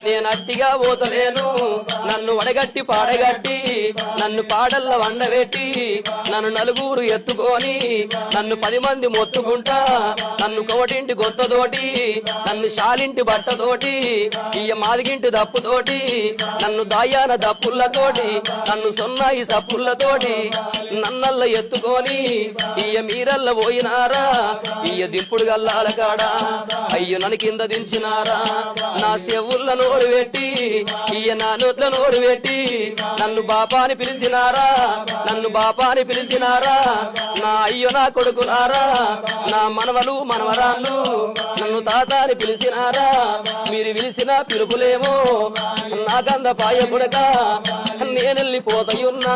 నేను అట్టిగా పోతలేను నన్ను వడగట్టి పాడగట్టి నన్ను పాడల్ల వండబెట్టి నన్ను నలుగురు ఎత్తుకొని నన్ను 10 మంది మొత్తుకుంటా నన్ను కోటింటి గొత్తతోటి నన్ను శాలింటి బట్టతోటి ఇయ్య మాదిగింటి దప్పుతోటి నన్ను దాయాన దప్పులతోటి నన్ను సొన్నాయి సప్పులతోటి నన్నల్ల ఎత్తుకొని ఇయ్య మీరల్ల పోయినారా ఇయ్య దింపుడు గల్లాల కాడా అయ్యో నన్ను కింద దించినారా నా చెవుల్ల నోరు పెట్టి ఇయ్య నా నోట్ల నోరు పెట్టి నన్ను బాపాని పిలిచినారా నన్ను బాపాని పిలిచినారా నా అయ్యో నా కొడుకునారా నా మనవలు మనవరాళ్ళు నన్ను తాతాని పిలిచినారా మీరు పిలిచిన పిలుపులేమో నాకంద పాయ పుడక నేనెళ్ళిపోతయున్నా